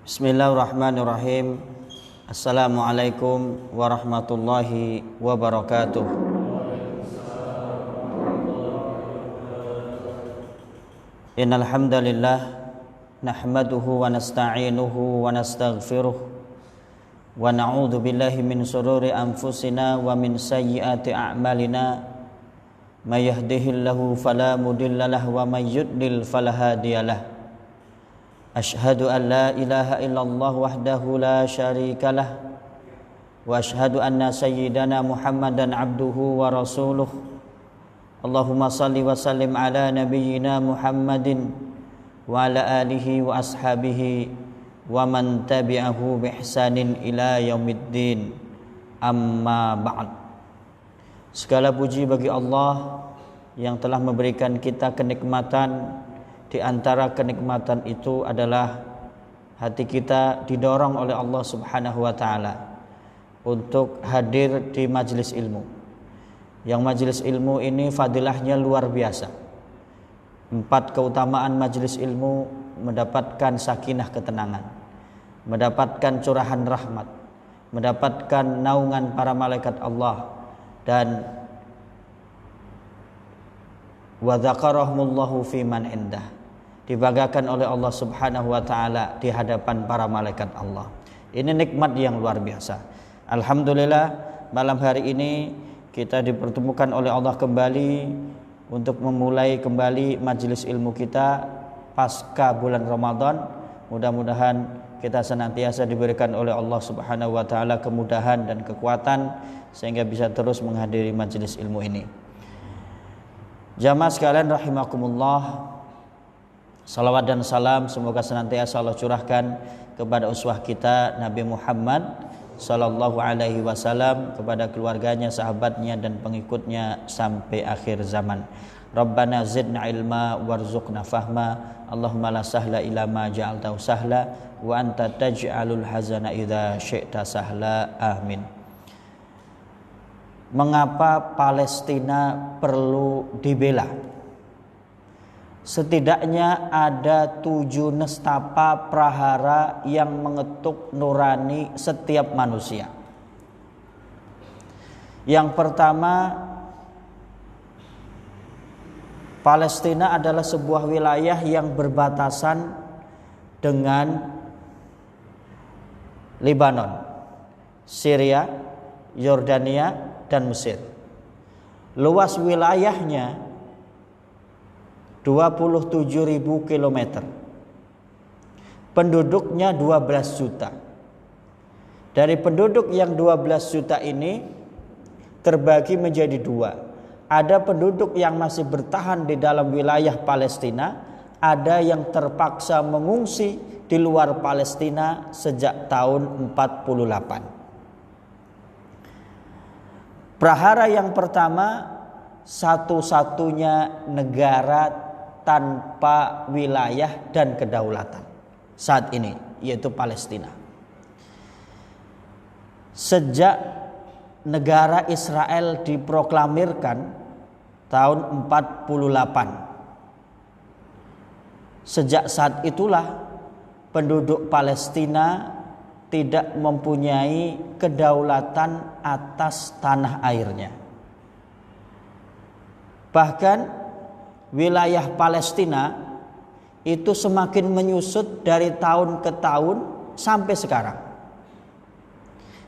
Bismillahirrahmanirrahim. Assalamualaikum warahmatullahi wabarakatuh. Innal hamdalillah nahmaduhu wa nasta'inuhu wa nastaghfiruh wa na'udzu billahi min shururi anfusina wa min sayyiati a'malina. May yahdihillahu fala mudhillalah wa may yudlil fala hadiyalah. Ashhadu an la ilaha illallah wahdahu la syarikalah wa ashhadu anna sayyidana Muhammadan abduhu wa rasuluh. Allahumma salli wa sallim ala nabiyyina Muhammadin wa ala alihi wa ashabihi wa man tabi'ahu bi ihsanin ila yaumiddin. Amma ba'd. Segala puji bagi Allah yang telah memberikan kita kenikmatan. Di antara kenikmatan itu adalah hati kita didorong oleh Allah Subhanahu wa taala untuk hadir di majelis ilmu. Yang majelis ilmu ini fadilahnya luar biasa. 4 keutamaan majelis ilmu: mendapatkan sakinah ketenangan, mendapatkan curahan rahmat, mendapatkan naungan para malaikat Allah, dan wa dzakarahumullahu fi man indah, dibanggakan oleh Allah Subhanahu wa taala di hadapan para malaikat Allah. Ini nikmat yang luar biasa. Alhamdulillah, malam hari ini kita dipertemukan oleh Allah kembali untuk memulai kembali majelis ilmu kita pasca bulan Ramadan. Mudah-mudahan kita senantiasa diberikan oleh Allah Subhanahu wa taala kemudahan dan kekuatan sehingga bisa terus menghadiri majelis ilmu ini. Jamaah sekalian rahimakumullah, salawat dan salam semoga senantiasa Allah curahkan kepada uswah kita Nabi Muhammad sallallahu alaihi wasallam, kepada keluarganya, sahabatnya dan pengikutnya sampai akhir zaman. Rabbana zidna ilma warzuqna fahma. Allahumma la sahla illa ma ja'altahu sahla wa anta taj'alul hazana idza syi'ta sahla. Amin. Mengapa Palestina perlu dibela? Setidaknya ada 7 nestapa prahara yang mengetuk nurani setiap manusia. Yang pertama, Palestina adalah sebuah wilayah yang berbatasan dengan Lebanon, Syria, Yordania, dan Mesir. Luas wilayahnya 27.000 km. Penduduknya 12 juta. Dari penduduk yang 12 juta ini terbagi menjadi 2. Ada penduduk yang masih bertahan di dalam wilayah Palestina, ada yang terpaksa mengungsi di luar Palestina sejak tahun 48. Prahara yang pertama, satu-satunya negara tanpa wilayah dan kedaulatan saat ini, yaitu Palestina. Sejak negara Israel diproklamirkan tahun 48, sejak saat itulah penduduk Palestina tidak mempunyai kedaulatan atas tanah airnya. Bahkan wilayah Palestina itu semakin menyusut dari tahun ke tahun sampai sekarang,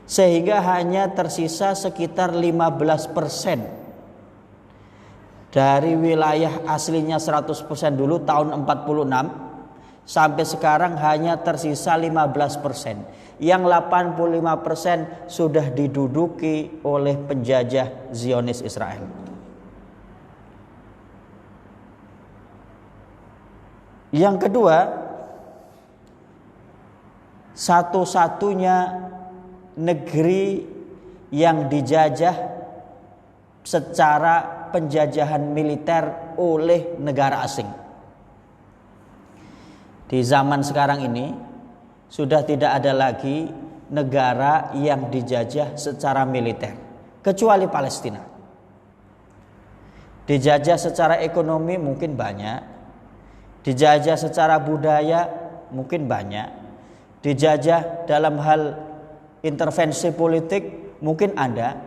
sehingga hanya tersisa sekitar 15% dari wilayah aslinya 100% dulu tahun 46 sampai sekarang hanya tersisa 15%. Yang 85% sudah diduduki oleh penjajah Zionis Israel. Yang kedua, satu-satunya negeri yang dijajah secara penjajahan militer oleh negara asing. Di zaman sekarang ini sudah tidak ada lagi negara yang dijajah secara militer kecuali Palestina. Dijajah secara ekonomi mungkin banyak, dijajah secara budaya mungkin banyak, dijajah dalam hal intervensi politik mungkin ada,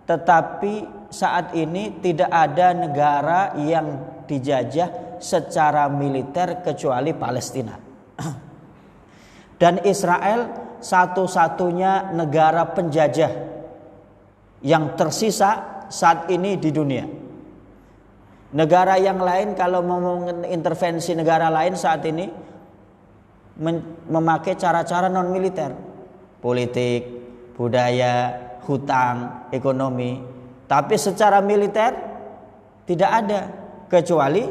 tetapi saat ini tidak ada negara yang dijajah secara militer kecuali Palestina. Dan Israel satu-satunya negara penjajah yang tersisa saat ini di dunia. Negara yang lain kalau mau intervensi negara lain saat ini memakai cara-cara non militer, politik, budaya, hutang, ekonomi. Tapi secara militer tidak ada kecuali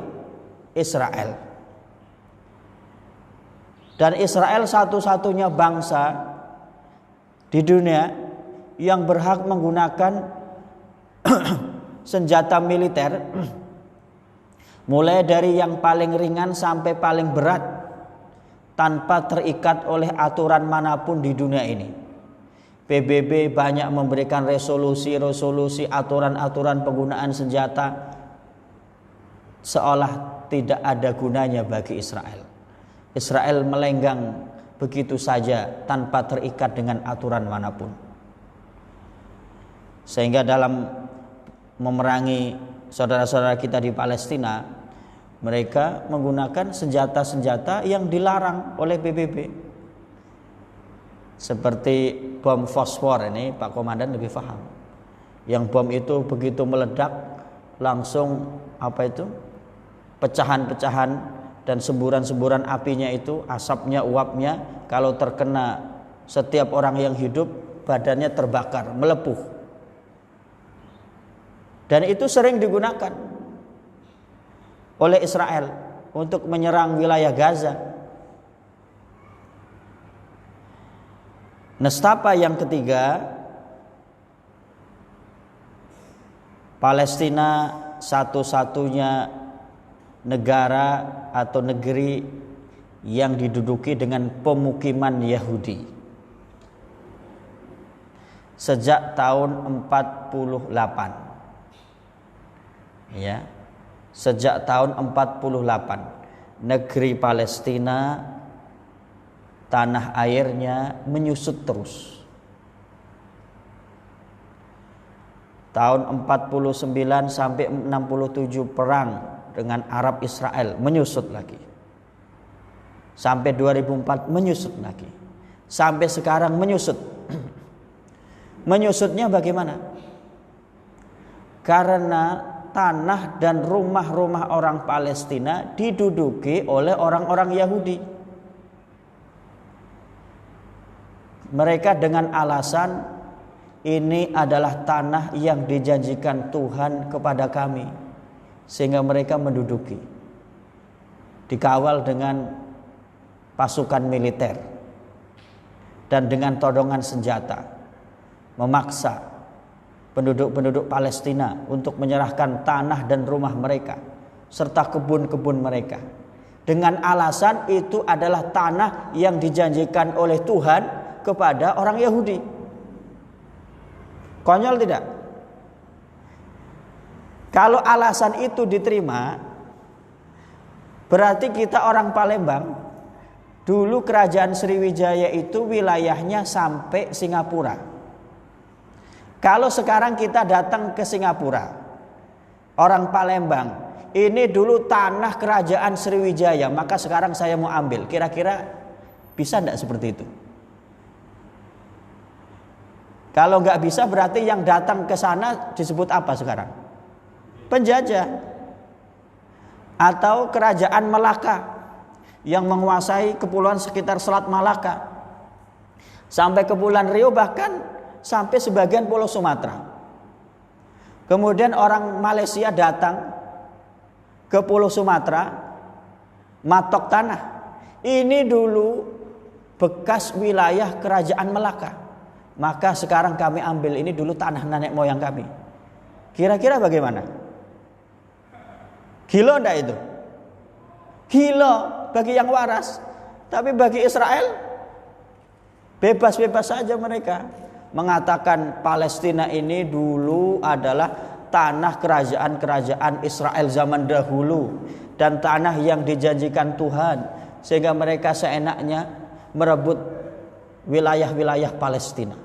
Israel. Dan Israel satu-satunya bangsa di dunia yang berhak menggunakan senjata militer, mulai dari yang paling ringan sampai paling berat, tanpa terikat oleh aturan manapun di dunia ini. PBB banyak memberikan resolusi, aturan-aturan penggunaan senjata, seolah tidak ada gunanya bagi Israel. Israel melenggang begitu saja tanpa terikat dengan aturan manapun. Sehingga dalam memerangi saudara-saudara kita di Palestina, mereka menggunakan senjata-senjata yang dilarang oleh PBB. Seperti bom fosfor, ini Pak Komandan lebih paham. Yang bom itu begitu meledak langsung pecahan-pecahan dan semburan-semburan apinya itu, asapnya, uapnya, kalau terkena setiap orang yang hidup badannya terbakar, melepuh. Dan itu sering digunakan oleh Israel untuk menyerang wilayah Gaza. Nestapa yang ketiga, Palestina satu-satunya negara atau negeri yang diduduki dengan pemukiman Yahudi sejak tahun 48. Ya. Sejak tahun 48 negeri Palestina, tanah airnya menyusut terus. Tahun 49 sampai 67 perang dengan Arab Israel, menyusut lagi. Sampai 2004 menyusut lagi. Sampai sekarang menyusut. Menyusutnya bagaimana? Karena tanah dan rumah-rumah orang Palestina diduduki oleh orang-orang Yahudi. Mereka dengan alasan ini adalah tanah yang dijanjikan Tuhan kepada kami, sehingga mereka menduduki, dikawal dengan pasukan militer dan dengan todongan senjata, memaksa penduduk-penduduk Palestina untuk menyerahkan tanah dan rumah mereka serta kebun-kebun mereka, dengan alasan itu adalah tanah yang dijanjikan oleh Tuhan kepada orang Yahudi. Konyol tidak? Kalau alasan itu diterima, berarti kita orang Palembang, dulu kerajaan Sriwijaya itu wilayahnya sampai Singapura. Kalau sekarang kita datang ke Singapura, orang Palembang, ini dulu tanah kerajaan Sriwijaya, maka sekarang saya mau ambil. Kira-kira bisa enggak seperti itu? Kalau nggak bisa, berarti yang datang ke sana disebut apa sekarang? Penjajah. Atau kerajaan Melaka yang menguasai kepulauan sekitar Selat Malaka sampai Kepulauan Riau, bahkan sampai sebagian Pulau Sumatera. Kemudian orang Malaysia datang ke Pulau Sumatera, matok tanah. Ini dulu bekas wilayah kerajaan Melaka. Maka sekarang kami ambil, ini dulu tanah nenek moyang kami. Kira-kira bagaimana? Gila enggak itu? Gila bagi yang waras. Tapi bagi Israel, bebas-bebas saja mereka mengatakan Palestina ini dulu adalah tanah kerajaan-kerajaan Israel zaman dahulu dan tanah yang dijanjikan Tuhan, sehingga mereka seenaknya merebut wilayah-wilayah Palestina.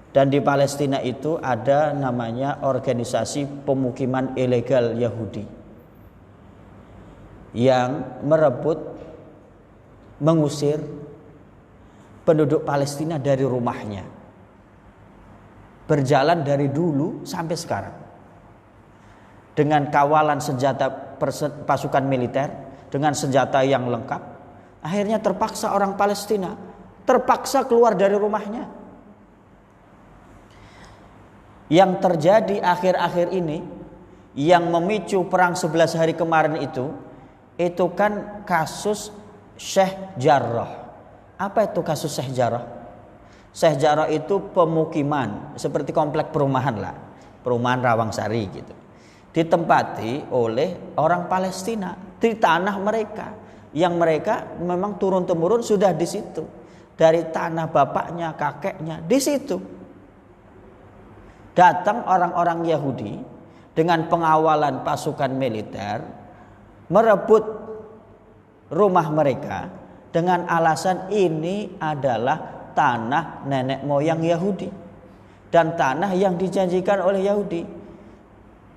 Dan di Palestina itu ada namanya organisasi pemukiman ilegal Yahudi yang merebut, mengusir penduduk Palestina dari rumahnya. Berjalan dari dulu sampai sekarang. Dengan kawalan senjata pasukan militer, dengan senjata yang lengkap, akhirnya terpaksa orang Palestina terpaksa keluar dari rumahnya. Yang terjadi akhir-akhir ini, yang memicu perang 11 hari kemarin itu kan kasus Sheikh Jarrah. Apa itu kasus Sheikh Jarrah? Sheikh Jarrah itu pemukiman seperti komplek perumahan lah, perumahan Rawangsari gitu, ditempati oleh orang Palestina di tanah mereka, yang mereka memang turun-temurun sudah di situ, dari tanah bapaknya, kakeknya di situ. Datang orang-orang Yahudi dengan pengawalan pasukan militer, merebut rumah mereka dengan alasan ini adalah tanah nenek moyang Yahudi dan tanah yang dijanjikan oleh Yahudi.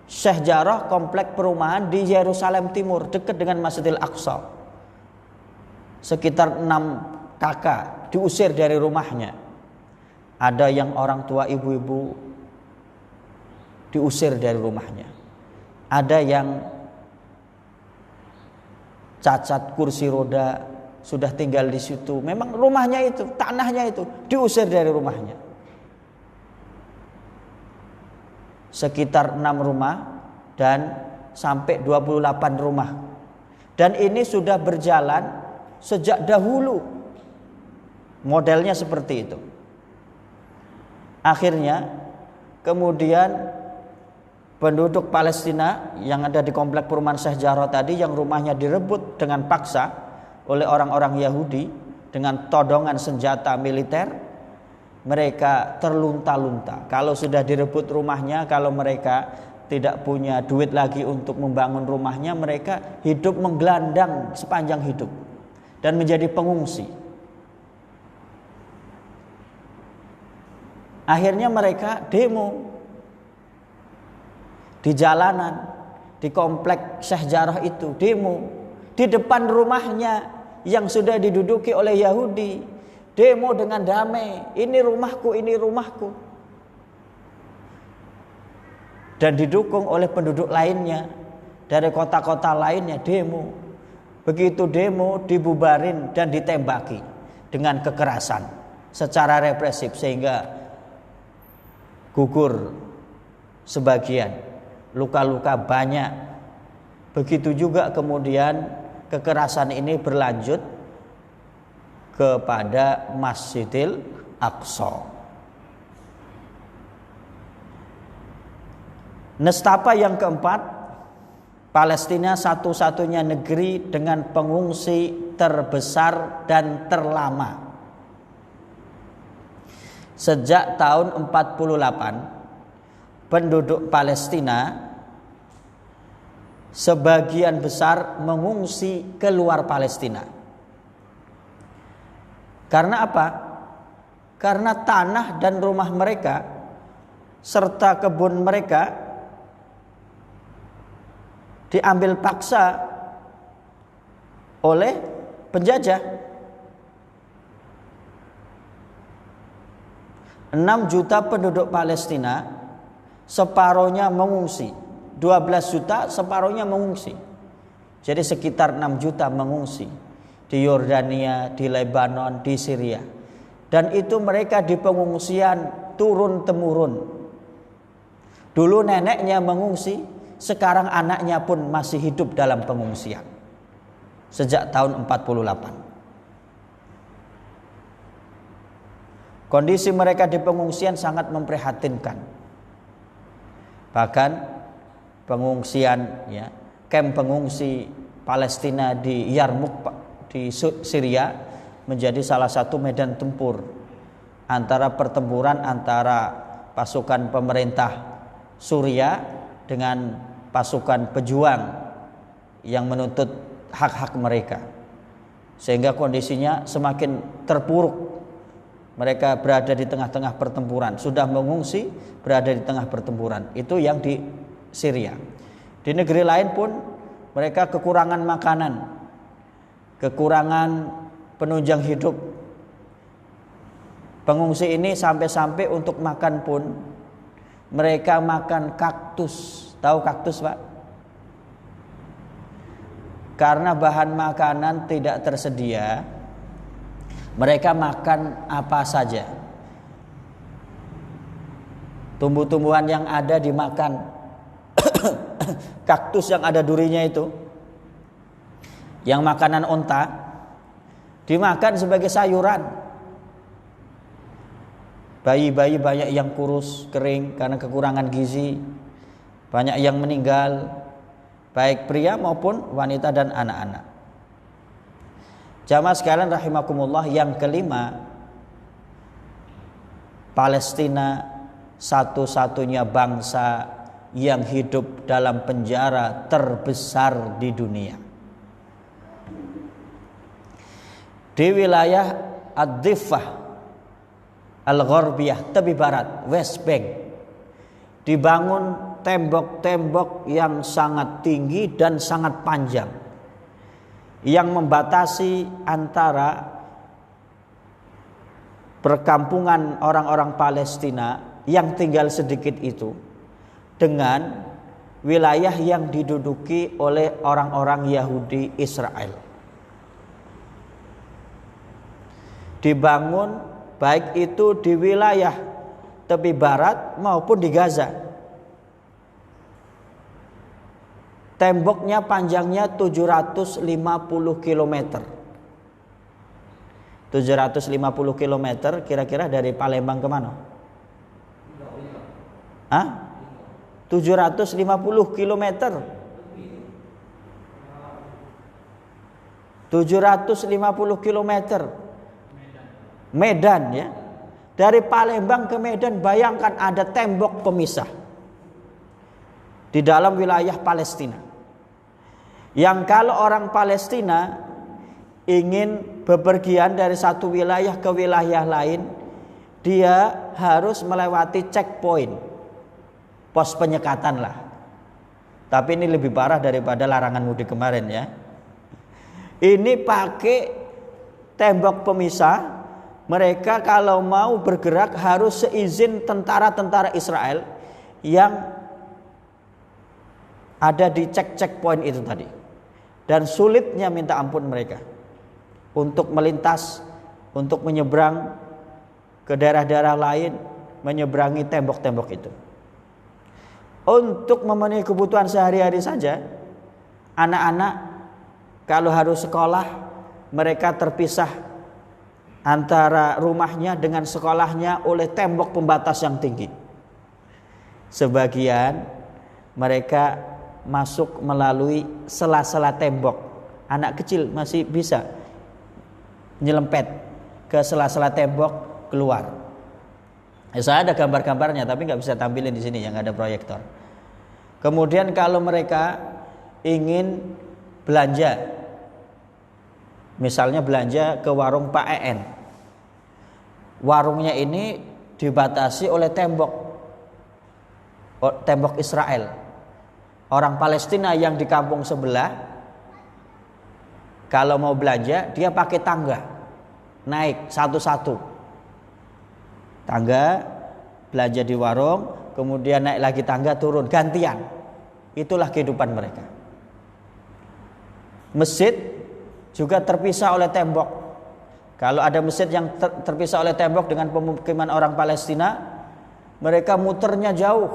Sheikh Jarrah komplek perumahan di Yerusalem Timur dekat dengan Masjidil Aqsa. Sekitar 6 kakak diusir dari rumahnya. Ada yang orang tua ibu-ibu diusir dari rumahnya. Ada yang cacat kursi roda sudah tinggal di situ. Memang rumahnya itu, tanahnya itu diusir dari rumahnya. Sekitar 6 rumah dan sampai 28 rumah. Dan ini sudah berjalan sejak dahulu. Modelnya seperti itu. Akhirnya kemudian penduduk Palestina yang ada di komplek perumahan Sheikh Jarrah tadi, yang rumahnya direbut dengan paksa oleh orang-orang Yahudi dengan todongan senjata militer, mereka terlunta-lunta. Kalau sudah direbut rumahnya, kalau mereka tidak punya duit lagi untuk membangun rumahnya, mereka hidup menggelandang sepanjang hidup dan menjadi pengungsi. Akhirnya mereka demo di jalanan, di komplek Sheikh Jarrah itu, demo di depan rumahnya yang sudah diduduki oleh Yahudi. Demo dengan damai, ini rumahku, ini rumahku. Dan didukung oleh penduduk lainnya dari kota-kota lainnya demo. Begitu demo dibubarin dan ditembaki dengan kekerasan secara represif sehingga gugur sebagian. Luka-luka banyak. Begitu juga kemudian kekerasan ini berlanjut kepada Masjidil Aqsa. Nestapa yang keempat, Palestina satu-satunya negeri dengan pengungsi terbesar dan terlama. Sejak tahun 48 penduduk Palestina sebagian besar mengungsi keluar Palestina. Karena apa? Karena tanah dan rumah mereka serta kebun mereka diambil paksa oleh penjajah. 6 juta penduduk Palestina separohnya mengungsi, 12 juta separohnya mengungsi. Jadi sekitar 6 juta mengungsi di Yordania, di Lebanon, di Syria. Dan itu mereka di pengungsian turun-temurun. Dulu neneknya mengungsi, sekarang anaknya pun masih hidup dalam pengungsian. Sejak tahun 48. Kondisi mereka di pengungsian sangat memprihatinkan. Bahkan pengungsian, kamp pengungsi Palestina di Yarmuk di Syria menjadi salah satu medan tempur antara pertempuran antara pasukan pemerintah Suriah dengan pasukan pejuang yang menuntut hak-hak mereka. sehingga kondisinya semakin terpuruk. Mereka berada di tengah-tengah pertempuran, sudah mengungsi berada di tengah pertempuran. Itu yang di Syria. Di negeri lain pun mereka kekurangan makanan, kekurangan penunjang hidup. Pengungsi ini sampai-sampai untuk makan pun mereka makan kaktus. Tahu kaktus, Pak? Karena bahan makanan tidak tersedia, mereka makan apa saja. Tumbuh-tumbuhan yang ada dimakan. Kaktus yang ada durinya itu, yang makanan onta, dimakan sebagai sayuran. Bayi-bayi banyak yang kurus, kering karena kekurangan gizi. Banyak yang meninggal, baik pria maupun wanita dan anak-anak. Jamaah sekalian rahimakumullah, yang kelima, Palestina satu-satunya bangsa yang hidup dalam penjara terbesar di dunia. Di wilayah Ad-Diffah Al-Gharbiyah, tepi barat, West Bank, dibangun tembok-tembok yang sangat tinggi dan sangat panjang yang membatasi antara perkampungan orang-orang Palestina yang tinggal sedikit itu dengan wilayah yang diduduki oleh orang-orang Yahudi Israel. Dibangun baik itu di wilayah tepi barat maupun di Gaza. Temboknya panjangnya 750 km. 750 km kira-kira dari Palembang ke mana? 750 km. 750 km. Medan ya. Dari Palembang ke Medan, bayangkan ada tembok pemisah di dalam wilayah Palestina. Yang kalau orang Palestina ingin bepergian dari satu wilayah ke wilayah lain, dia harus melewati checkpoint, pos penyekatan lah. Tapi ini lebih parah daripada larangan mudik kemarin ya. Ini pakai tembok pemisah. Mereka kalau mau bergerak harus seizin tentara-tentara Israel yang ada di checkpoint itu tadi. Dan sulitnya minta ampun mereka untuk melintas, untuk menyeberang ke daerah-daerah lain, menyeberangi tembok-tembok itu. Untuk memenuhi kebutuhan sehari-hari saja, anak-anak kalau harus sekolah, mereka terpisah antara rumahnya dengan sekolahnya oleh tembok pembatas yang tinggi. Sebagian mereka masuk melalui sela-sela tembok. Anak kecil masih bisa nyelempet ke sela-sela tembok keluar. Saya ada gambar-gambarnya tapi nggak bisa tampilin di sini yang ada proyektor. Kemudian kalau mereka ingin belanja, misalnya belanja ke warung Pak EN, warungnya ini dibatasi oleh tembok Israel. Orang Palestina yang di kampung sebelah kalau mau belanja dia pakai tangga, naik satu-satu tangga, belanja di warung, kemudian naik lagi tangga, turun, gantian. Itulah kehidupan mereka. Masjid juga terpisah oleh tembok. Kalau ada masjid yang terpisah oleh tembok dengan pemukiman orang Palestina, mereka muternya jauh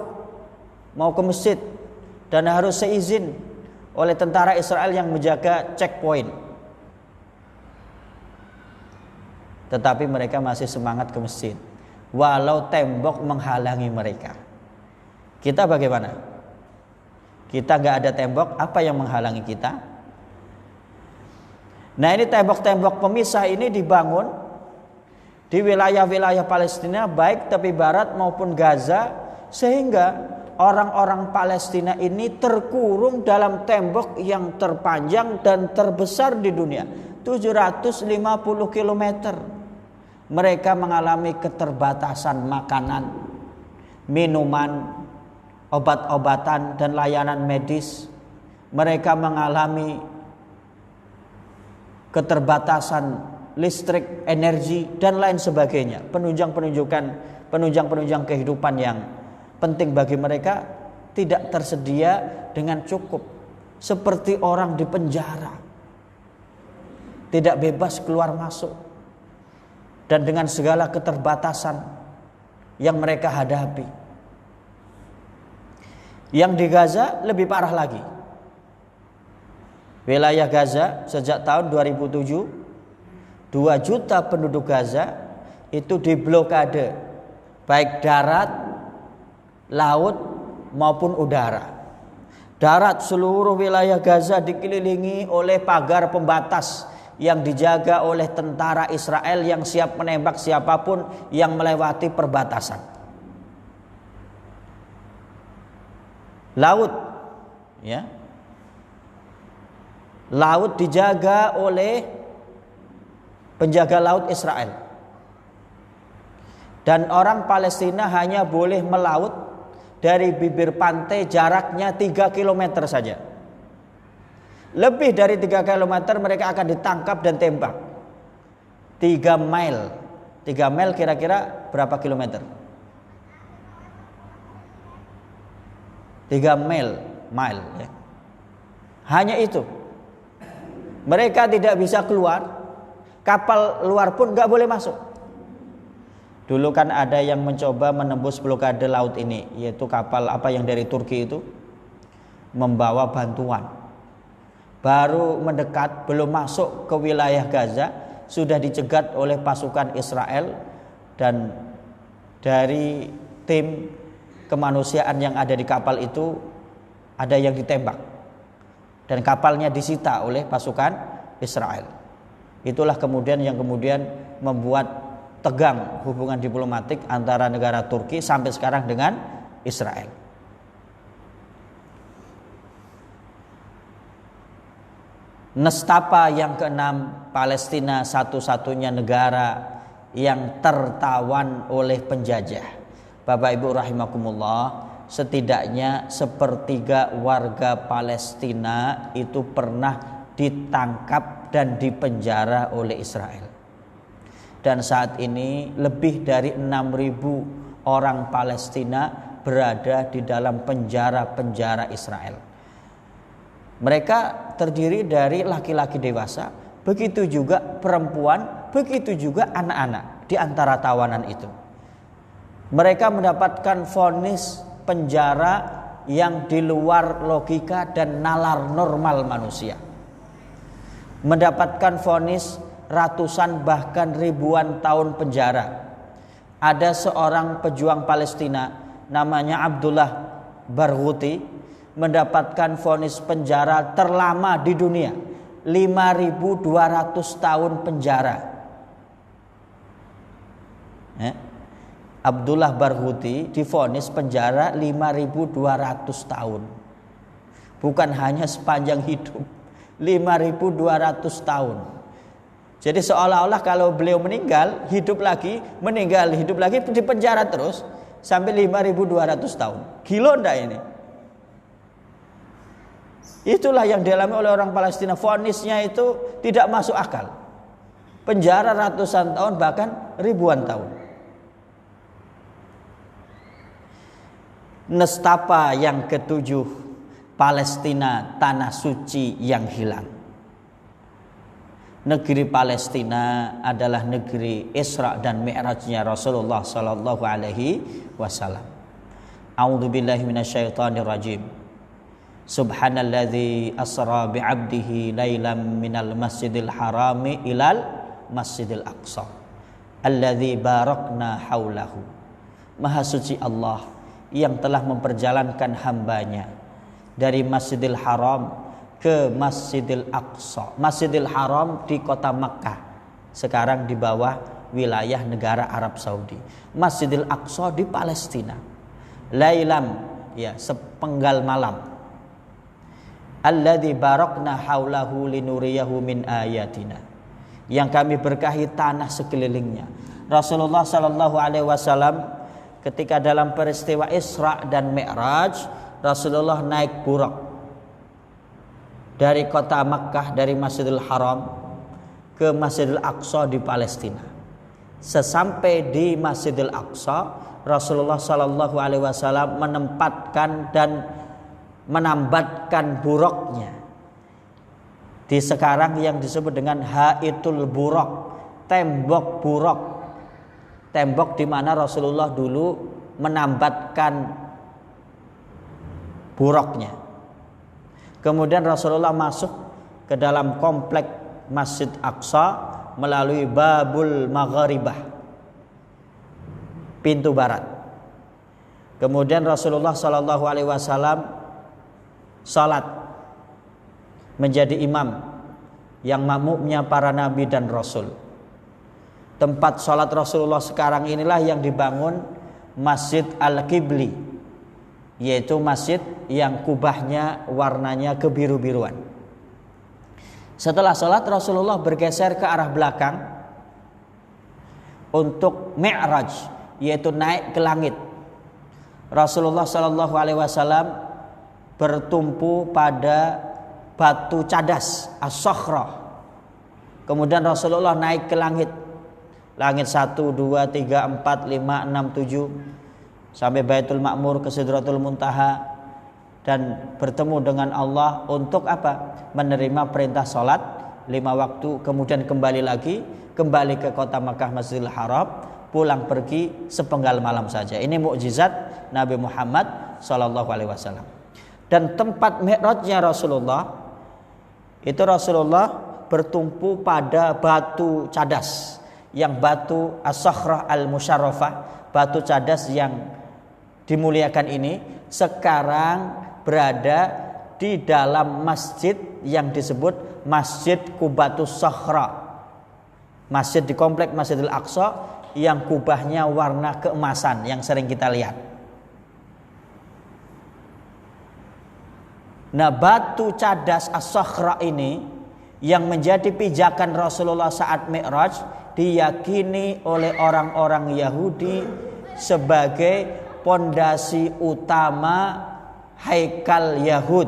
mau ke masjid dan harus seizin oleh tentara Israel yang menjaga checkpoint. Tetapi mereka masih semangat ke masjid walau tembok menghalangi mereka. Kita bagaimana? Kita gak ada tembok, apa yang menghalangi kita? Nah, ini tembok-tembok pemisah ini dibangun di wilayah-wilayah Palestina baik tepi barat maupun Gaza, sehingga orang-orang Palestina ini terkurung dalam tembok yang terpanjang dan terbesar di dunia, 750 km. Mereka mengalami keterbatasan makanan, minuman, obat-obatan dan layanan medis. Mereka mengalami keterbatasan listrik, energi dan lain sebagainya. Penunjang kehidupan yang penting bagi mereka tidak tersedia dengan cukup. Seperti orang di penjara, tidak bebas keluar masuk, dan dengan segala keterbatasan yang mereka hadapi. Yang di Gaza lebih parah lagi. Wilayah Gaza sejak tahun 2007, 2 juta penduduk Gaza itu diblokade, baik darat, laut maupun udara. Darat, seluruh wilayah Gaza dikelilingi oleh pagar pembatas yang dijaga oleh tentara Israel yang siap menembak siapapun yang melewati perbatasan. Laut, ya, laut dijaga oleh penjaga laut Israel, dan orang Palestina hanya boleh melaut dari bibir pantai jaraknya 3 km saja. Lebih dari 3 km mereka akan ditangkap dan tembak. 3 mile. 3 mile kira-kira berapa kilometer? 3 mile ya. Hanya itu. Mereka tidak bisa keluar. Kapal luar pun gak boleh masuk. Dulu kan ada yang mencoba menembus blokade laut ini, yaitu kapal yang dari Turki itu membawa bantuan. Baru mendekat, belum masuk ke wilayah Gaza, sudah dicegat oleh pasukan Israel, dan dari tim kemanusiaan yang ada di kapal itu ada yang ditembak dan kapalnya disita oleh pasukan Israel. Itulah kemudian yang membuat tegang hubungan diplomatik antara negara Turki sampai sekarang dengan Israel. Nestapa yang keenam, Palestina satu-satunya negara yang tertawan oleh penjajah. Bapak Ibu rahimakumullah, setidaknya 1/3 warga Palestina itu pernah ditangkap dan dipenjara oleh Israel. Dan saat ini lebih dari 6.000 orang Palestina berada di dalam penjara-penjara Israel. Mereka terdiri dari laki-laki dewasa, begitu juga perempuan, begitu juga anak-anak di antara tawanan itu. Mereka mendapatkan vonis penjara yang di luar logika dan nalar normal manusia. Mendapatkan vonis ratusan bahkan ribuan tahun penjara. Ada seorang pejuang Palestina namanya Abdullah Barghouti mendapatkan vonis penjara terlama di dunia, 5.200 tahun penjara. Abdullah Barghouti divonis penjara 5.200 tahun. Bukan hanya sepanjang hidup, 5.200 tahun. Jadi seolah-olah kalau beliau meninggal, hidup lagi, meninggal, hidup lagi, di penjara terus sampai 5.200 tahun. Gila enggak ini? Itulah yang dialami oleh orang Palestina. Vonisnya itu tidak masuk akal. Penjara ratusan tahun bahkan ribuan tahun. Nestapa yang ketujuh, Palestina tanah suci yang hilang. Negeri Palestina adalah negeri Isra dan Mi'rajnya Rasulullah sallallahu alaihi wasallam. A'udzubillahi minasyaitonirrajim. Subhanalladzi asra bi'abdihi lailam minal masjidil harami ilal masjidil aqsa alladzi barakna haulahu. Maha suci Allah yang telah memperjalankan hambanya dari Masjidil Haram ke Masjidil Aqsa. Masjidil Haram di kota Makkah, sekarang di bawah wilayah negara Arab Saudi. Masjidil Aqsa di Palestina. Lailam, ya, sepenggal malam. Alladzi barakna haulahu linuriyahu min ayatina, yang kami berkahi tanah sekelilingnya. Rasulullah sallallahu alaihi wasallam ketika dalam peristiwa Isra dan Mi'raj, Rasulullah naik buraq dari kota Makkah, dari Masjidil Haram ke Masjidil Aqsa di Palestina. Sesampai di Masjidil Aqsa, Rasulullah sallallahu alaihi wasallam menempatkan dan menambatkan buraqnya di sekarang yang disebut dengan Haitul Buraq, tembok buraq. Tembok di mana Rasulullah dulu menambatkan buraqnya. Kemudian Rasulullah masuk ke dalam komplek Masjid Aqsa melalui Babul Magharibah, pintu barat. Kemudian Rasulullah sallallahu alaihi wasallam salat menjadi imam yang makmumnya para nabi dan rasul. Tempat salat Rasulullah sekarang inilah yang dibangun Masjid Al-Qibli, yaitu masjid yang kubahnya warnanya kebiru-biruan. Setelah salat, Rasulullah bergeser ke arah belakang untuk Mi'raj, yaitu naik ke langit. Rasulullah sallallahu alaihi wasallam bertumpu pada batu cadas as-sakhra. Kemudian Rasulullah naik ke langit. Langit 1, 2, 3, 4, 5, 6, 7 sampai Baitul Ma'mur ke Sidratul Muntaha dan bertemu dengan Allah untuk apa? Menerima perintah salat 5 waktu, kemudian kembali ke kota Makkah Masjidil Haram, pulang pergi sepenggal malam saja. Ini mukjizat Nabi Muhammad sallallahu alaihi wasallam. Dan tempat mi'rajnya Rasulullah itu, Rasulullah bertumpu pada batu cadas, yang batu as-sakhrah al-musyarrafah, batu cadas yang dimuliakan ini sekarang berada di dalam masjid yang disebut Masjid Qubatus Sakhra, masjid di komplek Masjidil Aqsa yang kubahnya warna keemasan yang sering kita lihat. Nah, batu cadas as-sakhra ini yang menjadi pijakan Rasulullah saat Mi'raj diyakini oleh orang-orang Yahudi sebagai pondasi utama Haikal Yahud,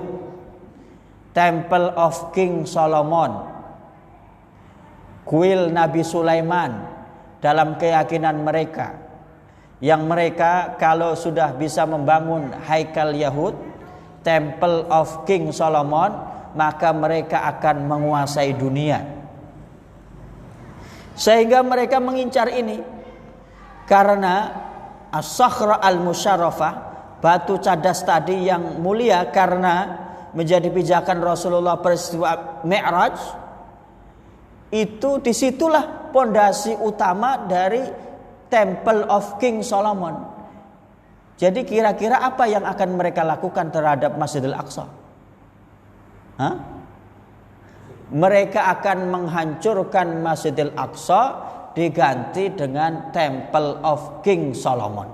Temple of King Solomon, kuil Nabi Sulaiman. Dalam keyakinan mereka, yang mereka kalau sudah bisa membangun Haikal Yahud, Temple of King Solomon, maka mereka akan menguasai dunia. Sehingga mereka mengincar ini karena as-sakhra al-musyarrafah, batu cadas tadi yang mulia karena menjadi pijakan Rasulullah peristiwa Mi'raj, itu disitulah pondasi utama dari Temple of King Solomon. Jadi kira-kira apa yang akan mereka lakukan terhadap Masjidil Aqsa? Mereka akan menghancurkan Masjidil Aqsa, diganti dengan Temple of King Solomon.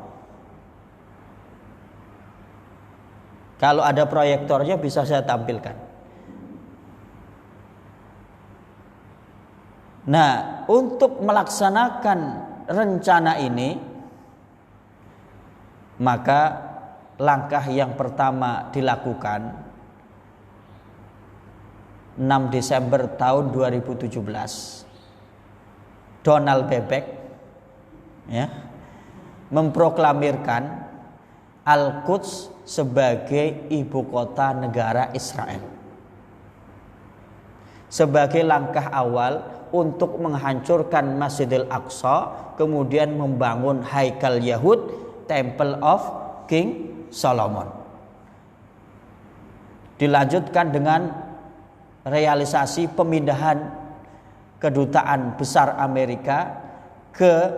Kalau ada proyektornya bisa saya tampilkan. Nah, untuk melaksanakan rencana ini, maka langkah yang pertama dilakukan 6 Desember tahun 2017, Donald Bebek memproklamirkan Al-Quds sebagai ibu kota negara Israel, sebagai langkah awal untuk menghancurkan Masjidil Aqsa, kemudian membangun Haikal Yahud, Temple of King Solomon. Dilanjutkan dengan realisasi pemindahan kedutaan besar Amerika ke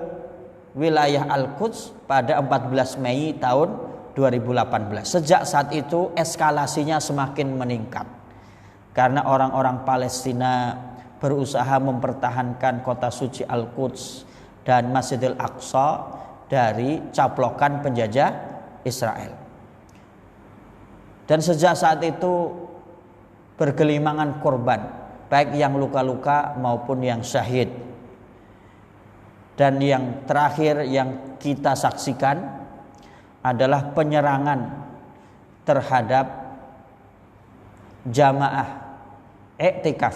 wilayah Al-Quds pada 14 Mei tahun 2018. Sejak saat itu eskalasinya semakin meningkat karena orang-orang Palestina berusaha mempertahankan kota suci Al-Quds dan Masjidil Aqsa dari caplokan penjajah Israel. Dan sejak saat itu bergelimangan korban, baik yang luka-luka maupun yang syahid. Dan yang terakhir yang kita saksikan adalah penyerangan terhadap jamaah iktikaf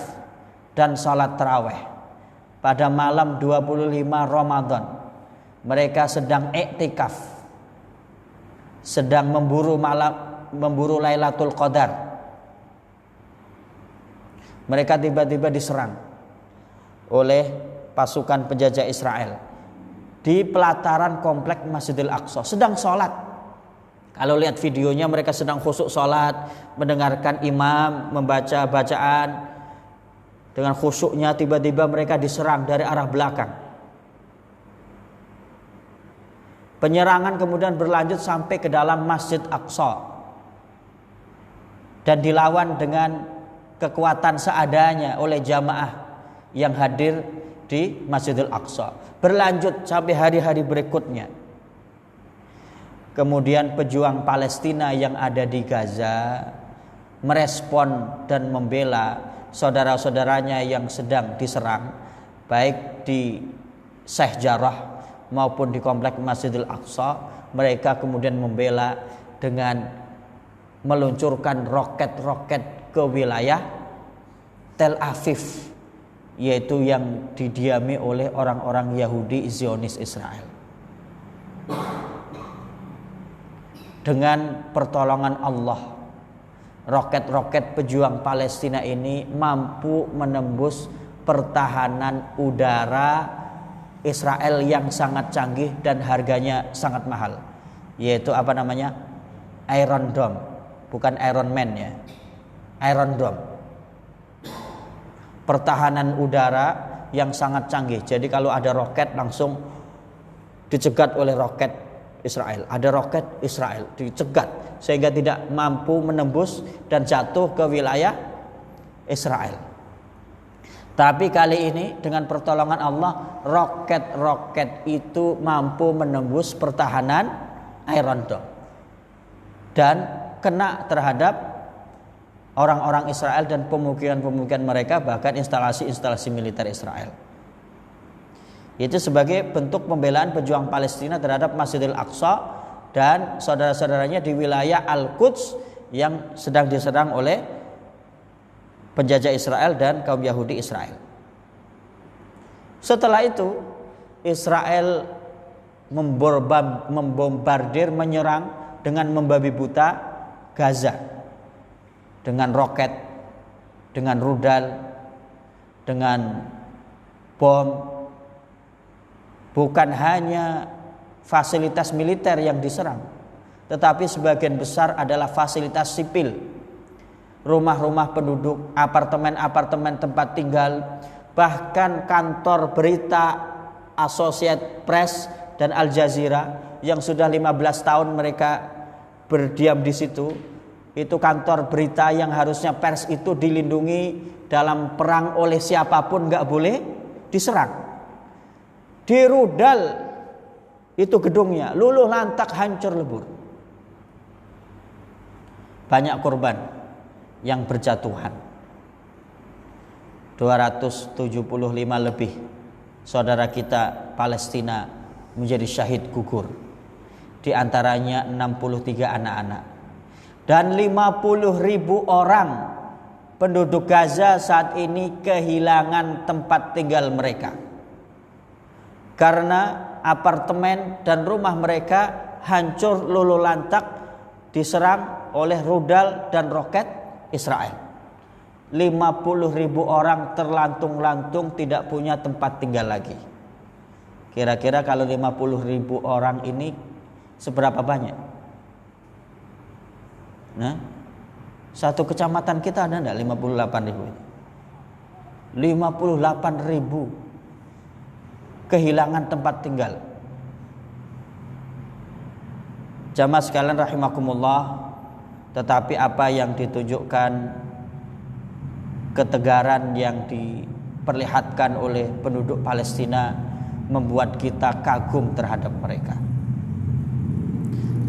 dan salat tarawih pada malam 25 Ramadan. Mereka sedang iktikaf, sedang memburu Lailatul Qadar. Mereka tiba-tiba diserang oleh pasukan penjajah Israel di pelataran komplek Masjidil Aqsa, sedang sholat. Kalau lihat videonya, mereka sedang khusyuk sholat, mendengarkan imam membaca bacaan. Dengan khusyuknya tiba-tiba mereka diserang dari arah belakang. Penyerangan kemudian berlanjut sampai ke dalam Masjid Aqsa dan dilawan dengan kekuatan seadanya oleh jamaah yang hadir di Masjidil Aqsa. Berlanjut sampai hari-hari berikutnya. Kemudian pejuang Palestina yang ada di Gaza merespon dan membela saudara-saudaranya yang sedang diserang, baik di Sheikh Jarrah maupun di komplek Masjidil Aqsa. Mereka kemudian membela dengan meluncurkan roket-roket ke wilayah Tel Aviv, yaitu yang didiami oleh orang-orang Yahudi Zionis Israel. Dengan pertolongan Allah, roket-roket pejuang Palestina ini mampu menembus pertahanan udara Israel yang sangat canggih dan harganya sangat mahal, yaitu Iron Dome, bukan Iron Man ya, Iron Dome. Pertahanan udara yang sangat canggih. Jadi kalau ada roket langsung dicegat oleh roket Israel. Ada roket Israel dicegat sehingga tidak mampu menembus dan jatuh ke wilayah Israel. Tapi kali ini dengan pertolongan Allah, roket-roket itu mampu menembus pertahanan Iron Dome dan kena terhadap orang-orang Israel dan pemukiman-pemukiman mereka, bahkan instalasi-instalasi militer Israel. Itu sebagai bentuk pembelaan pejuang Palestina terhadap Masjidil Aqsa dan saudara-saudaranya di wilayah Al-Quds yang sedang diserang oleh penjajah Israel dan kaum Yahudi Israel. Setelah itu Israel membombardir, menyerang dengan membabi buta Gaza dengan roket, dengan rudal, dengan bom. Bukan hanya fasilitas militer yang diserang, tetapi sebagian besar adalah fasilitas sipil, rumah-rumah penduduk, apartemen-apartemen tempat tinggal, bahkan kantor berita Associated Press dan Al Jazeera yang sudah 15 tahun mereka berdiam di situ. Itu kantor berita yang harusnya pers itu dilindungi dalam perang oleh siapapun, gak boleh diserang. Dirudal itu gedungnya, luluh lantak, hancur lebur. Banyak korban yang berjatuhan, 275 lebih saudara kita Palestina menjadi syahid gugur, di antaranya 63 anak-anak. Dan 50.000 orang penduduk Gaza saat ini kehilangan tempat tinggal mereka karena apartemen dan rumah mereka hancur luluh lantak diserang oleh rudal dan roket Israel. 50.000 orang terlantung-lantung tidak punya tempat tinggal lagi. Kira-kira kalau 50.000 orang ini seberapa banyak? Nah, satu kecamatan kita ada enggak 58.000? 58.000 kehilangan tempat tinggal. Jamaah sekalian rahimakumullah, tetapi apa yang ditunjukkan, ketegaran yang diperlihatkan oleh penduduk Palestina membuat kita kagum terhadap mereka.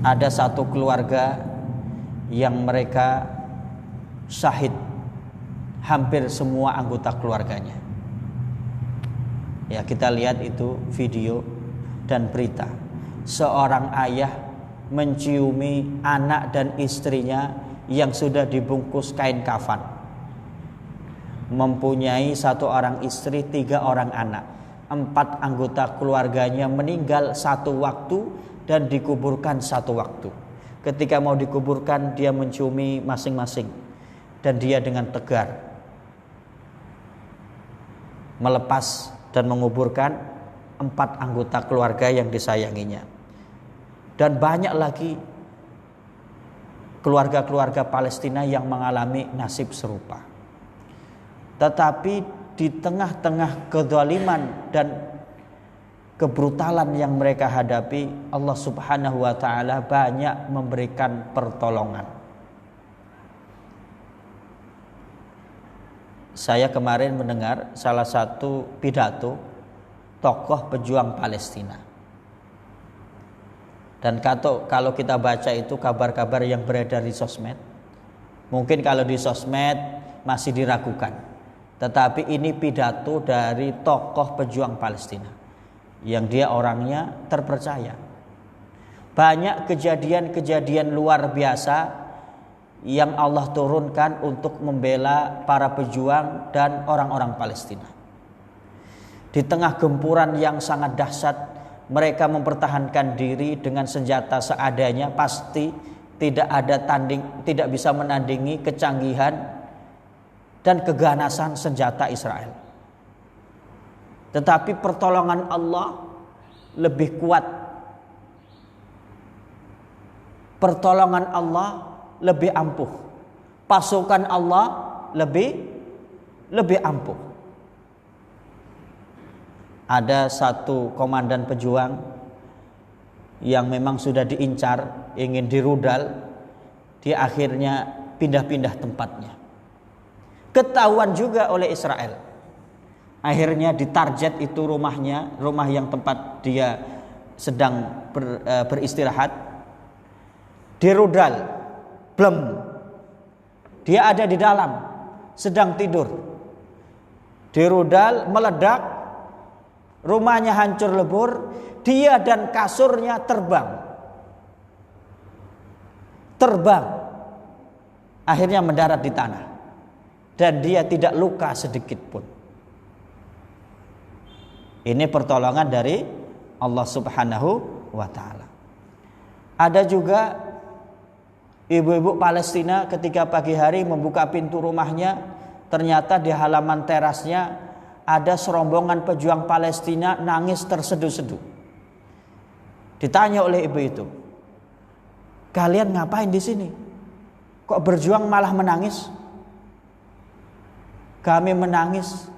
Ada satu keluarga yang mereka syahid hampir semua anggota keluarganya. Ya, kita lihat itu video dan berita. Seorang ayah menciumi anak dan istrinya yang sudah dibungkus kain kafan. Mempunyai 1 orang istri, 3 orang anak. 4 anggota keluarganya meninggal satu waktu dan dikuburkan satu waktu. Ketika mau dikuburkan, dia menciumi masing-masing. Dan dia dengan tegar melepas dan menguburkan 4 anggota keluarga yang disayanginya. Dan banyak lagi keluarga-keluarga Palestina yang mengalami nasib serupa. Tetapi di tengah-tengah kezaliman dan kebrutalan yang mereka hadapi, Allah Subhanahu wa taala banyak memberikan pertolongan. Saya kemarin mendengar salah satu pidato tokoh pejuang Palestina. Dan kalau kita baca itu kabar-kabar yang beredar di sosmed, mungkin kalau di sosmed masih diragukan. Tetapi ini pidato dari tokoh pejuang Palestina yang dia orangnya terpercaya. Banyak kejadian-kejadian luar biasa yang Allah turunkan untuk membela para pejuang dan orang-orang Palestina. Di tengah gempuran yang sangat dahsyat, mereka mempertahankan diri dengan senjata seadanya. Pasti tidak bisa menandingi kecanggihan dan keganasan senjata Israel. Tetapi pertolongan Allah lebih kuat. Pertolongan Allah lebih ampuh. Pasukan Allah lebih ampuh. Ada satu komandan pejuang yang memang sudah diincar, ingin dirudal, dia akhirnya pindah-pindah tempatnya. Ketahuan juga oleh Israel. Akhirnya ditarget itu rumahnya, rumah yang tempat dia sedang beristirahat. Dirudal, blem. Dia ada di dalam, sedang tidur. Dirudal, meledak, rumahnya hancur lebur, dia dan kasurnya terbang. Akhirnya mendarat di tanah. Dan dia tidak luka sedikit pun. Ini pertolongan dari Allah Subhanahu wa ta'ala. Ada juga ibu-ibu Palestina ketika pagi hari membuka pintu rumahnya, ternyata di halaman terasnya ada serombongan pejuang Palestina nangis terseduh-seduh. Ditanya oleh ibu itu, "Kalian ngapain di sini? Kok berjuang malah menangis?" "Kami menangis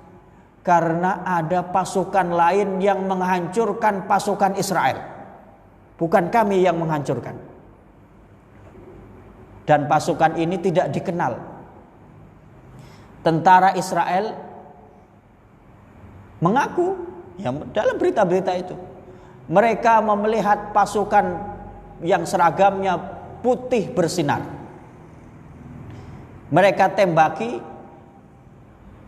karena ada pasukan lain yang menghancurkan pasukan Israel. Bukan kami yang menghancurkan. Dan pasukan ini tidak dikenal. Tentara Israel mengaku, ya, dalam berita-berita itu, mereka melihat pasukan yang seragamnya putih bersinar. Mereka tembaki,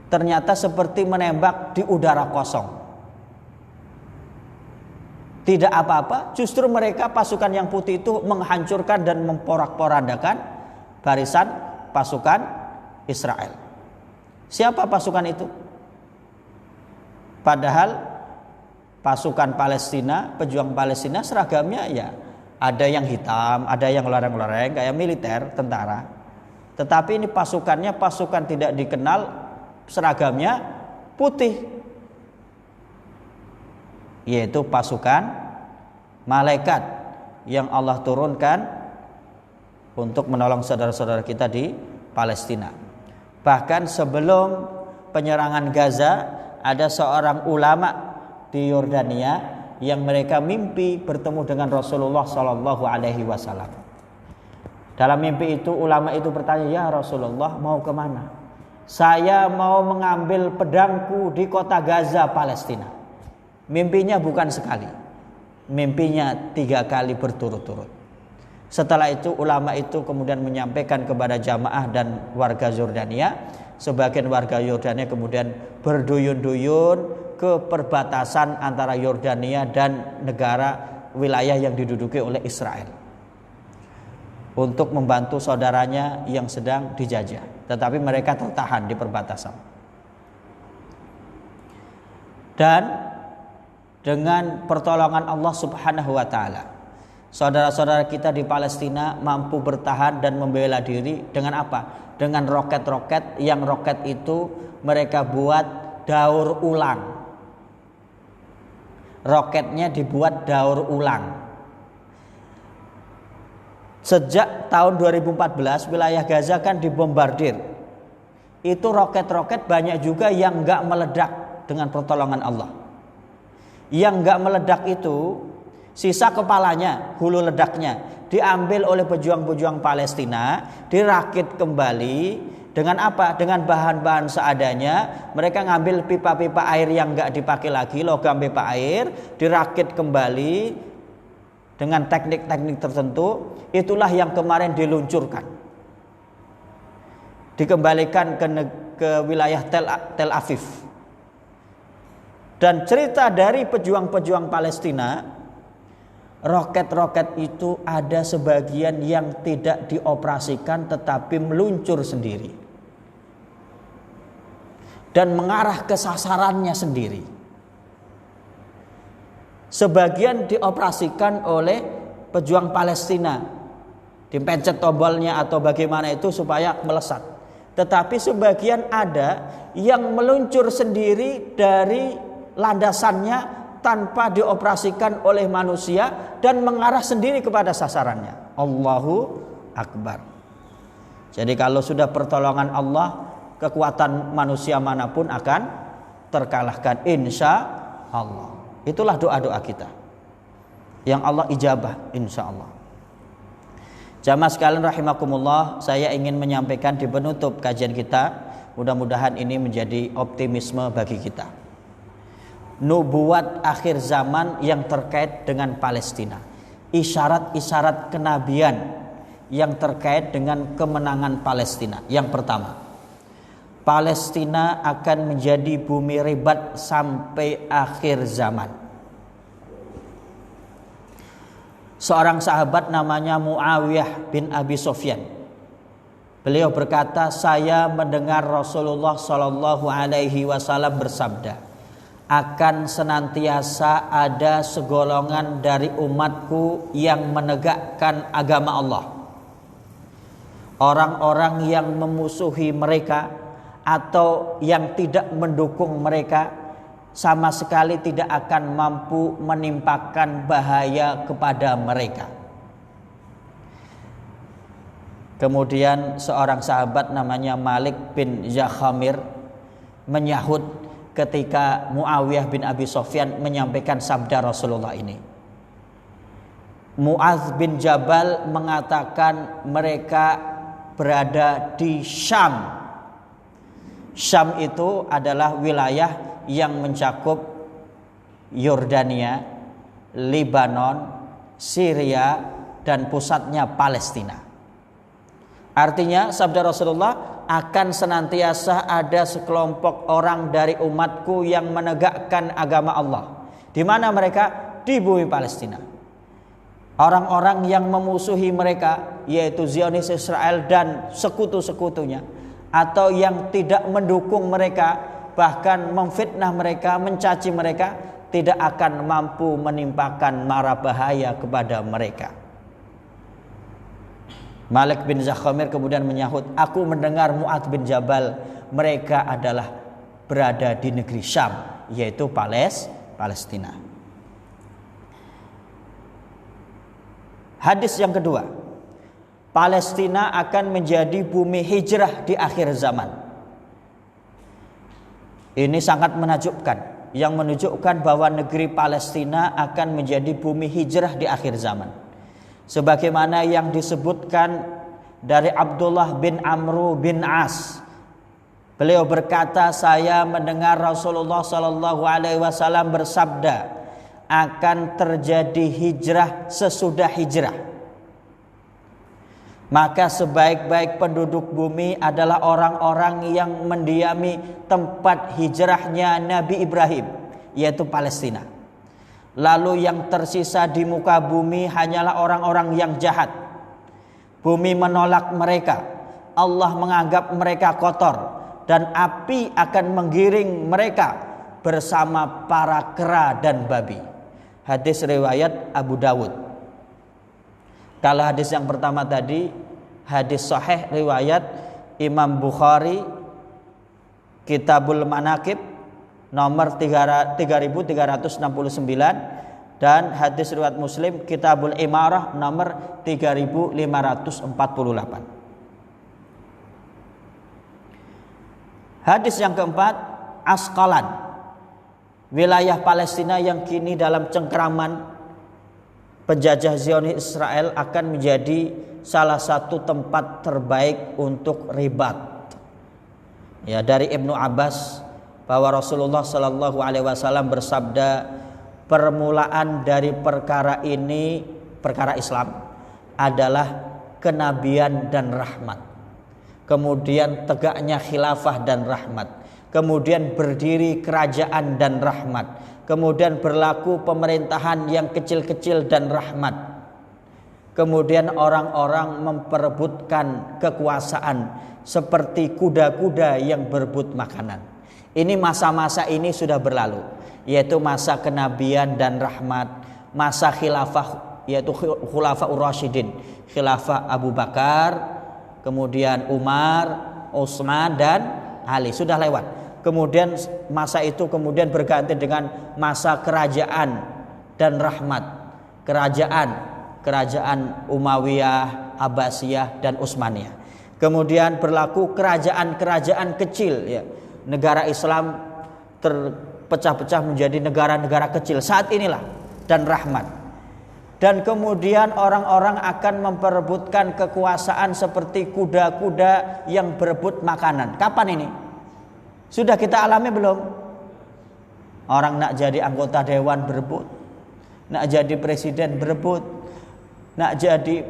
ternyata seperti menembak di udara kosong. Tidak apa-apa, justru mereka pasukan yang putih itu menghancurkan dan memporak-porandakan barisan pasukan Israel. Siapa pasukan itu? Padahal pasukan Palestina, pejuang Palestina seragamnya ya ada yang hitam, ada yang loreng-loreng kayak militer, tentara. Tetapi ini pasukannya pasukan tidak dikenal, seragamnya putih, yaitu pasukan malaikat yang Allah turunkan untuk menolong saudara-saudara kita di Palestina. Bahkan sebelum penyerangan Gaza, ada seorang ulama di Yordania yang mereka mimpi bertemu dengan Rasulullah SAW. Dalam mimpi itu ulama itu bertanya, "Ya Rasulullah, mau kemana?" "Saya mau mengambil pedangku di kota Gaza, Palestina." Mimpinya bukan sekali, mimpinya 3 kali berturut-turut. Setelah itu ulama itu kemudian menyampaikan kepada jamaah dan warga Yordania. Sebagian warga Yordania kemudian berduyun-duyun ke perbatasan antara Yordania dan negara wilayah yang diduduki oleh Israel untuk membantu saudaranya yang sedang dijajah. Tetapi mereka tertahan di perbatasan. Dan dengan pertolongan Allah Subhanahu wa taala, saudara-saudara kita di Palestina mampu bertahan dan membela diri dengan apa? Dengan roket-roket yang roket itu mereka buat daur ulang. Roketnya dibuat daur ulang. Sejak tahun 2014 wilayah Gaza kan dibombardir. Itu roket-roket banyak juga yang enggak meledak dengan pertolongan Allah. Yang enggak meledak itu sisa kepalanya, hulu ledaknya diambil oleh pejuang-pejuang Palestina, dirakit kembali dengan apa? Dengan bahan-bahan seadanya. Mereka ngambil pipa-pipa air yang enggak dipakai lagi, logam pipa air, dirakit kembali dengan teknik-teknik tertentu. Itulah yang kemarin diluncurkan, dikembalikan ke wilayah Tel Aviv. Dan cerita dari pejuang-pejuang Palestina, roket-roket itu ada sebagian yang tidak dioperasikan tetapi meluncur sendiri dan mengarah ke sasarannya sendiri. Sebagian dioperasikan oleh pejuang Palestina, dipencet tombolnya atau bagaimana itu supaya melesat. Tetapi sebagian ada yang meluncur sendiri dari landasannya tanpa dioperasikan oleh manusia dan mengarah sendiri kepada sasarannya. Allahu Akbar. Jadi kalau sudah pertolongan Allah, kekuatan manusia manapun akan terkalahkan, insya Allah. Itulah doa-doa kita yang Allah ijabah, insya Allah. Jamaah sekalian rahimakumullah, saya ingin menyampaikan di penutup kajian kita, mudah-mudahan ini menjadi optimisme bagi kita. Nubuat akhir zaman yang terkait dengan Palestina, isyarat-isyarat kenabian yang terkait dengan kemenangan Palestina. Yang pertama, Palestina akan menjadi bumi ribat sampai akhir zaman. Seorang sahabat namanya Muawiyah bin Abi Sufyan, beliau berkata, saya mendengar Rasulullah Shallallahu Alaihi Wasallam bersabda, akan senantiasa ada segolongan dari umatku yang menegakkan agama Allah. Orang-orang yang memusuhi mereka atau yang tidak mendukung mereka sama sekali tidak akan mampu menimpakan bahaya kepada mereka. Kemudian seorang sahabat namanya Malik bin Zakhamir menyahut ketika Muawiyah bin Abi Sufyan menyampaikan sabda Rasulullah ini. Mu'adz bin Jabal mengatakan mereka berada di Syam. Syam itu adalah wilayah yang mencakup Yordania, Lebanon, Syria, dan pusatnya Palestina. Artinya sabda Rasulullah, akan senantiasa ada sekelompok orang dari umatku yang menegakkan agama Allah. Di mana mereka? Di bumi Palestina. Orang-orang yang memusuhi mereka, yaitu Zionis Israel dan sekutu-sekutunya, atau yang tidak mendukung mereka, bahkan memfitnah mereka, mencaci mereka, tidak akan mampu menimpakan mara bahaya kepada mereka. Malik bin Zakhamir kemudian menyahut, aku mendengar Mu'adz bin Jabal, mereka adalah berada di negeri Syam, yaitu Palestina. Hadis yang kedua, Palestina akan menjadi bumi hijrah di akhir zaman. Ini sangat menakjubkan, yang menunjukkan bahwa negeri Palestina akan menjadi bumi hijrah di akhir zaman. Sebagaimana yang disebutkan dari Abdullah bin Amru bin As. Beliau berkata, saya mendengar Rasulullah Shallallahu Alaihi Wasallam bersabda, akan terjadi hijrah sesudah hijrah. Maka sebaik-baik penduduk bumi adalah orang-orang yang mendiami tempat hijrahnya Nabi Ibrahim, yaitu Palestina. Lalu yang tersisa di muka bumi hanyalah orang-orang yang jahat. Bumi menolak mereka, Allah menganggap mereka kotor, dan api akan menggiring mereka bersama para kera dan babi. Hadis riwayat Abu Dawud. Kalau hadis yang pertama tadi hadis sahih riwayat Imam Bukhari, Kitabul Manaqib nomor 3369, dan hadis riwayat Muslim Kitabul Imarah nomor 3548. Hadis yang keempat, Asqalan, wilayah Palestina yang kini dalam cengkraman penjajah Zionis Israel, akan menjadi salah satu tempat terbaik untuk ribat. Ya, dari Ibnu Abbas bahwa Rasulullah Shallallahu Alaihi Wasallam bersabda, permulaan dari perkara ini, perkara Islam, adalah kenabian dan rahmat. Kemudian tegaknya khilafah dan rahmat. Kemudian berdiri kerajaan dan rahmat. Kemudian berlaku pemerintahan yang kecil-kecil dan rahmat. Kemudian orang-orang memperebutkan kekuasaan seperti kuda-kuda yang berebut makanan. Ini masa-masa ini sudah berlalu, yaitu masa kenabian dan rahmat, masa khilafah, yaitu Khulafaur Rasyidin, khilafah Abu Bakar, kemudian Umar, Utsman, dan Ali, sudah lewat. Kemudian masa itu kemudian berganti dengan masa kerajaan dan rahmat, kerajaan Umayyah, Abbasiyah, dan Utsmaniyah. Kemudian berlaku kerajaan-kerajaan kecil, ya. Negara Islam terpecah-pecah menjadi negara-negara kecil saat inilah, dan rahmat. Dan kemudian orang-orang akan memperebutkan kekuasaan seperti kuda-kuda yang berebut makanan. Kapan ini? Sudah kita alami belum? Orang nak jadi anggota dewan berebut, nak jadi presiden berebut, nak jadi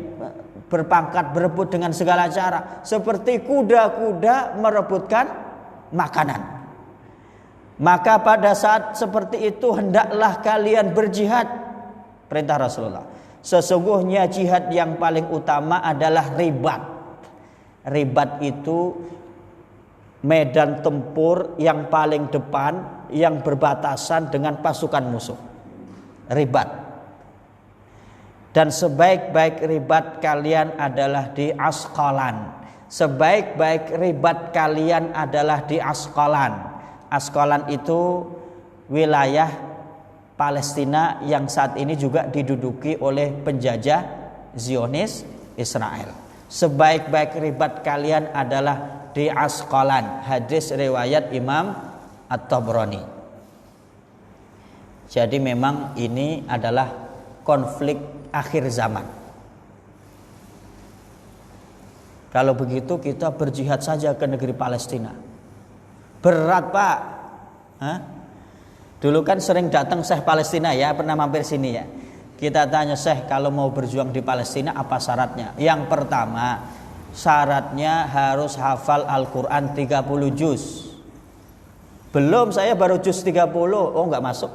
berpangkat berebut dengan segala cara, seperti kuda-kuda merebutkan makanan. Maka pada saat seperti itu hendaklah kalian berjihad, perintah Rasulullah. Sesungguhnya jihad yang paling utama adalah ribat. Ribat itu medan tempur yang paling depan yang berbatasan dengan pasukan musuh. Ribat. Dan sebaik-baik ribat kalian adalah di Asqalan. Sebaik-baik ribat kalian adalah di Asqalan. Asqalan itu wilayah Palestina yang saat ini juga diduduki oleh penjajah Zionis Israel. Sebaik-baik ribat kalian adalah di Asqalan. Hadis riwayat Imam At-Tabrani. Jadi memang ini adalah konflik akhir zaman. Kalau begitu kita berjihad saja ke negeri Palestina. Berat, Pak. Hah? Dulu kan sering datang Syekh Palestina, ya, pernah mampir sini, ya. Kita tanya, Syekh, kalau mau berjuang di Palestina apa syaratnya? Yang pertama, syaratnya harus hafal Al-Quran 30 juz. Belum, saya baru juz 30. Oh, enggak masuk.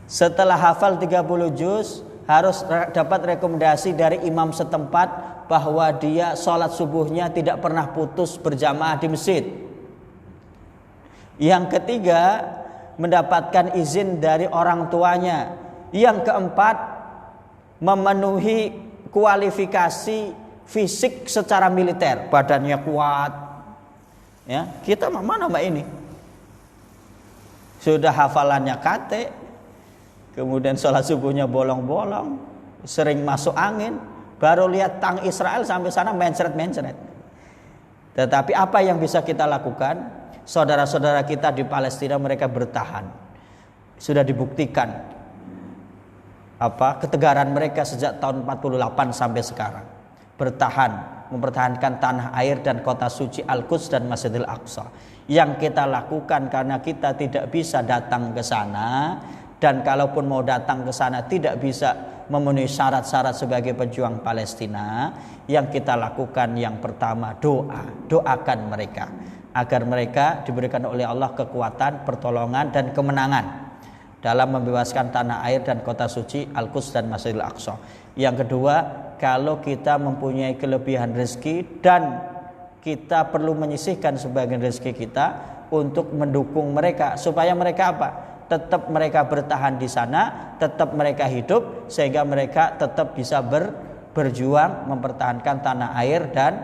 Setelah hafal 30 juz, harus dapat rekomendasi dari imam setempat bahwa dia sholat subuhnya tidak pernah putus berjamaah di masjid. Yang ketiga, mendapatkan izin dari orang tuanya. Yang keempat, memenuhi kualifikasi fisik secara militer, badannya kuat. Ya, kita mana mbak ini? Sudah hafalannya kate, kemudian sholat subuhnya bolong-bolong, sering masuk angin, baru lihat tang Israel sampai sana mencret-mencret. Tetapi apa yang bisa kita lakukan? Saudara-saudara kita di Palestina mereka bertahan. Sudah dibuktikan ketegaran mereka sejak tahun 48 sampai sekarang. Bertahan, mempertahankan tanah air dan kota suci Al-Quds dan Masjidil Aqsa. Yang kita lakukan karena kita tidak bisa datang ke sana, dan kalaupun mau datang ke sana tidak bisa memenuhi syarat-syarat sebagai pejuang Palestina, yang kita lakukan yang pertama doakan mereka agar mereka diberikan oleh Allah kekuatan, pertolongan dan kemenangan dalam membebaskan tanah air dan kota suci Al-Quds dan Masjidil Aqsa. Yang kedua, kalau kita mempunyai kelebihan rezeki dan kita perlu menyisihkan sebagian rezeki kita untuk mendukung mereka supaya mereka apa? Tetap mereka bertahan di sana, tetap mereka hidup sehingga mereka tetap bisa berjuang mempertahankan tanah air dan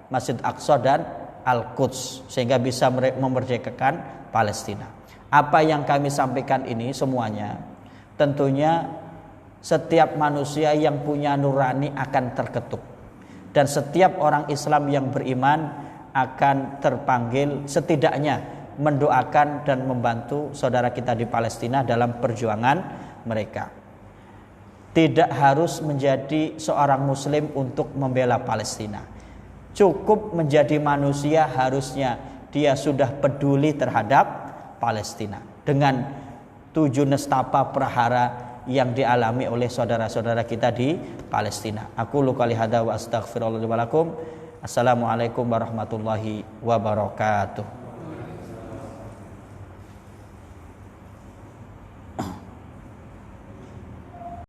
Masjid Aqsa dan Al-Quds sehingga bisa memerdekakan Palestina. Apa yang kami sampaikan ini semuanya tentunya setiap manusia yang punya nurani akan terketuk, dan setiap orang Islam yang beriman akan terpanggil setidaknya mendoakan dan membantu saudara kita di Palestina dalam perjuangan mereka. Tidak harus menjadi seorang muslim untuk membela Palestina. Cukup menjadi manusia, harusnya dia sudah peduli terhadap Palestina dengan 7 nestapa prahara yang dialami oleh saudara-saudara kita di Palestina. Aku qouli hadza wa astaghfirullah li wa lakum. Assalamualaikum warahmatullahi wabarakatuh.